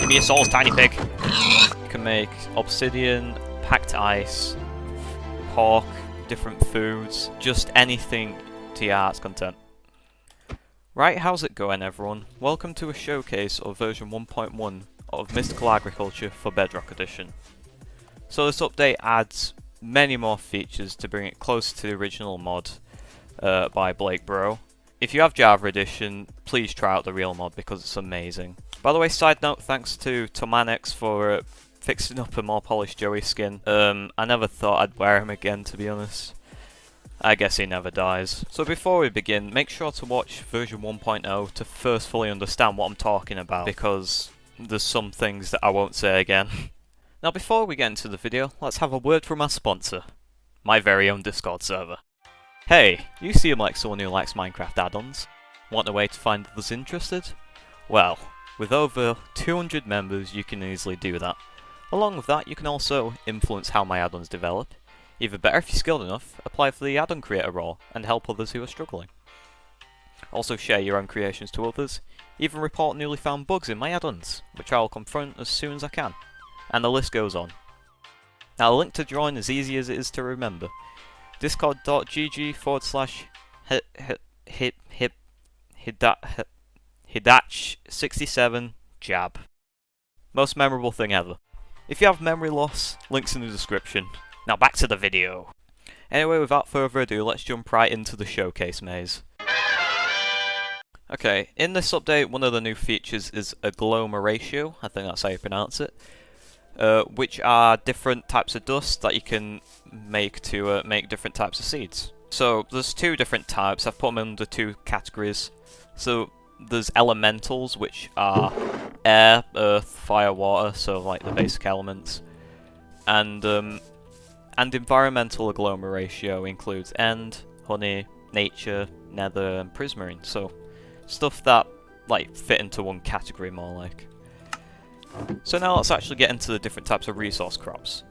Give me your souls, tiny pig! You can make obsidian, packed ice, pork, different foods, just anything to your heart's content. Right, how's it going everyone? Welcome to a showcase of version 1.1 of Mystical Agriculture for Bedrock Edition. So this update adds many more features to bring it closer to the original mod by Blake Bro. If you have Java Edition, please try out the real mod because it's amazing. By the way, side note, thanks to Tomanex for fixing up a more polished Joey skin. I never thought I'd wear him again, to be honest. I guess he never dies. So before we begin, make sure to watch version 1.0 to first fully understand what I'm talking about, because there's some things that I won't say again. Now before we get into the video, let's have a word from our sponsor, my very own Discord server. Hey, you seem like someone who likes Minecraft add-ons. Want a way to find others interested? Well, with over 200 members you can easily do that. Along with that, you can also influence how my add-ons develop. Even better, if you're skilled enough, apply for the add-on creator role and help others who are struggling. Also share your own creations to others, even report newly found bugs in my add-ons, which I'll confront as soon as I can. And the list goes on. Now the link to join is easy as it is to remember. Discord.gg/hidach67 jab. Most memorable thing ever. If you have memory loss, links in the description. Now back to the video. Anyway, without further ado, let's jump right into the showcase maze. Okay, in this update, one of the new features is agglomeratio, I think that's how you pronounce it, which are different types of dust that you can make to make different types of seeds. So there's two different types. I've put them under two categories. So there's elementals, which are air, earth, fire, water, so like the basic elements, and environmental agglomeratio includes end, honey, nature, nether, and prismarine. So stuff that like fit into one category more like. So now let's actually get into the different types of resource crops.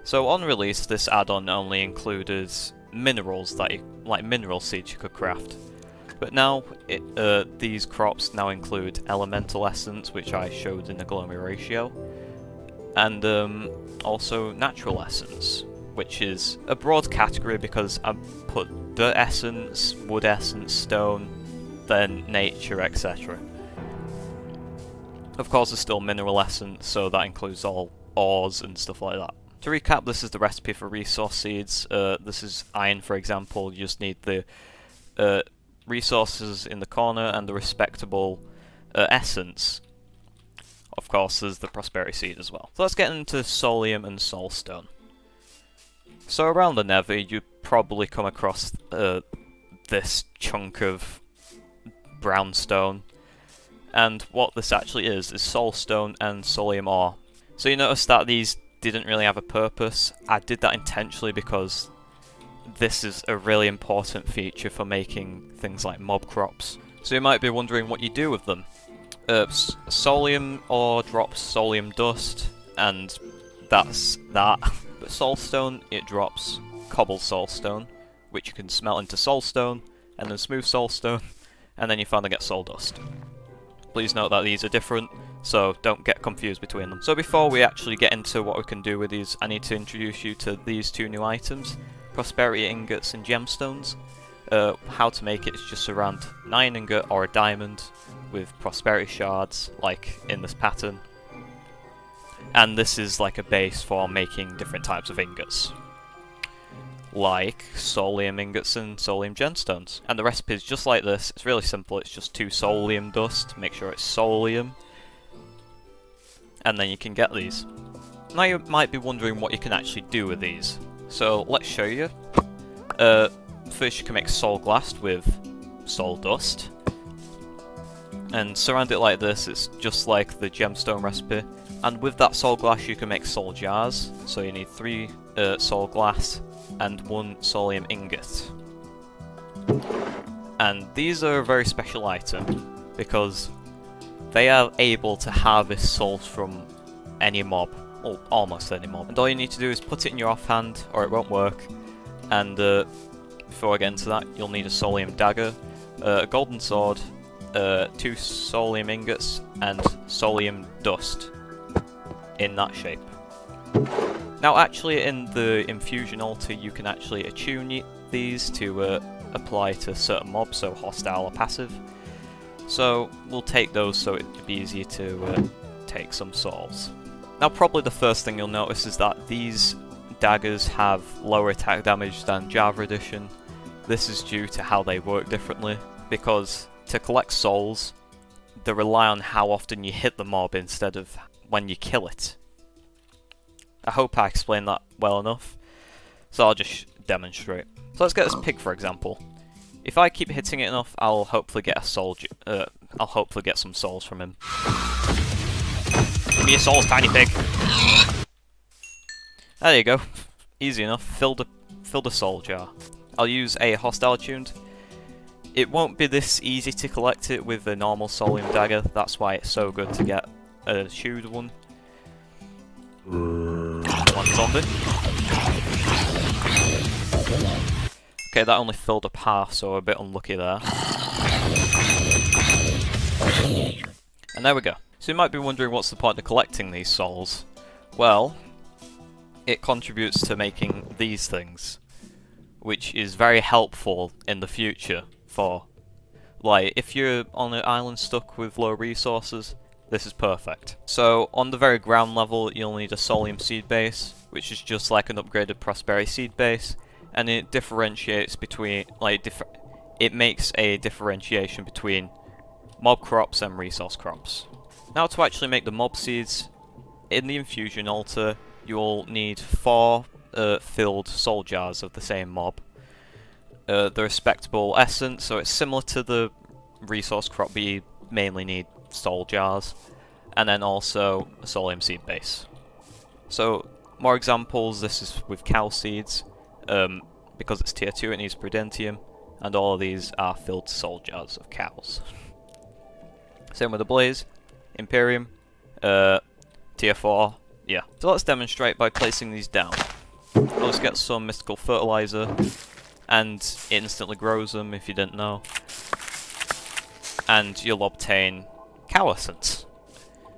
So on release, this add-on only included minerals that like mineral seeds you could craft. But now these crops now include elemental essence, which I showed in agglomeratio, and also natural essence, which is a broad category because I put dirt essence, wood essence, stone, then nature, etc. Of course there's still mineral essence, so that includes all ores and stuff like that. To recap, this is the recipe for resource seeds. This is iron, for example. You just need the resources in the corner and the respectable essence. Of course there's the prosperity seed as well. So let's get into soulium and soulstone. So around the Nether you probably come across this chunk of brownstone, and what this actually is soulstone and soulium ore. So you notice that these didn't really have a purpose. I did that intentionally because this is a really important feature for making things like mob crops. So you might be wondering what you do with them. Soulium ore drops soulium dust, and that's that. But soulstone, it drops cobble soulstone, which you can smelt into soulstone, and then smooth soulstone, and then you finally get soul dust. Please note that these are different, so don't get confused between them. So before we actually get into what we can do with these, I need to introduce you to these two new items, prosperity ingots and gemstones. How to make it is just around 9 ingot or a diamond with prosperity shards, like in this pattern. And this is like a base for making different types of ingots, like soulium ingots and soulium gemstones. And the recipe is just like this. It's really simple. It's just 2 soulium dust. Make sure it's soulium, and then you can get these. Now you might be wondering what you can actually do with these. So let's show you. First you can make soul glass with soul dust, and surround it like this. It's just like the gemstone recipe. And with that soul glass you can make soul jars. So you need 3 soul glass and 1 soulium ingot. And these are a very special item because they are able to harvest souls from any mob, or almost any mob. And all you need to do is put it in your offhand or it won't work. And before I get into that, you'll need a soulium dagger, a golden sword, 2 soulium ingots and soulium dust in that shape. Now actually in the infusion altar you can actually attune these to apply to certain mobs, so hostile or passive. So we'll take those so it'd be easier to take some souls. Now probably the first thing you'll notice is that these daggers have lower attack damage than Java Edition. This is due to how they work differently, because to collect souls, they rely on how often you hit the mob instead of when you kill it. I hope I explained that well enough, so I'll just demonstrate. So let's get this pig for example. If I keep hitting it enough, I'll hopefully get a soul. I'll hopefully get some souls from him. Give me your souls, tiny pig. There you go. Easy enough. Fill the soul jar. I'll use a hostile tuned. It won't be this easy to collect it with a normal soulium dagger. That's why it's so good to get a tuned one. One zombie. Okay, that only filled up half, so a bit unlucky there. And there we go. So you might be wondering what's the point of collecting these souls. Well, it contributes to making these things, which is very helpful in the future for, like, if you're on an island stuck with low resources, this is perfect. So on the very ground level you'll need a soulium seed base, which is just like an upgraded prosperity seed base, and it differentiates between, like, it makes a differentiation between mob crops and resource crops. Now to actually make the mob seeds, in the infusion altar you'll need 4 filled soul jars of the same mob. The respectable essence, so it's similar to the resource crop, but you mainly need soul jars, and then also a soulium seed base. So more examples, this is with cow seeds. Because it's tier 2 it needs prudentium, and all of these are filled soul jars of cows. Same with the blaze, imperium, tier 4, yeah. So let's demonstrate by placing these down. I'll just get some mystical fertilizer, and it instantly grows them if you didn't know. And you'll obtain cow essence.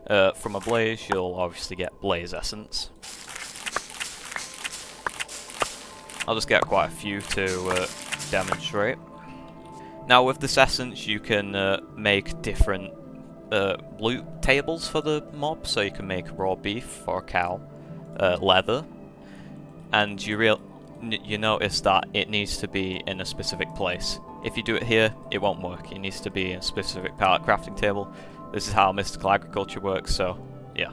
From a blaze you'll obviously get blaze essence. I'll just get quite a few to demonstrate. Now with this essence you can make different loot tables for the mob, so you can make raw beef for a cow, leather, and you notice that it needs to be in a specific place. If you do it here, it won't work. It needs to be in a specific pallet crafting table. This is how mystical agriculture works, so yeah.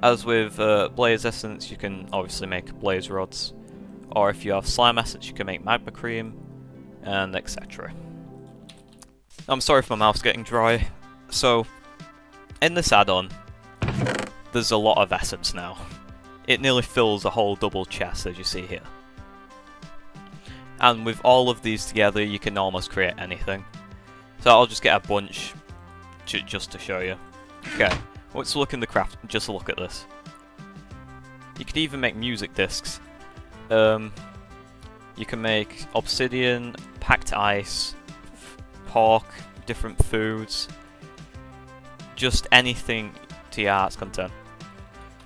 As with blaze essence, you can obviously make blaze rods, or if you have slime essence, you can make magma cream, and etc. I'm sorry if my mouth's getting dry. So, in this add-on, there's a lot of essence now. It nearly fills a whole double chest, as you see here. And with all of these together, you can almost create anything. So I'll just get a bunch, just to show you. Okay, let's look in the craft, just look at this. You could even make music discs. You can make obsidian, packed ice, pork, different foods, just anything to your heart's content.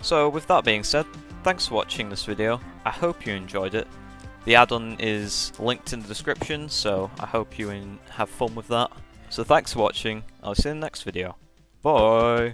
So with that being said, thanks for watching this video. I hope you enjoyed it. The add-on is linked in the description, so I hope you have fun with that. So thanks for watching, I'll see you in the next video. Bye!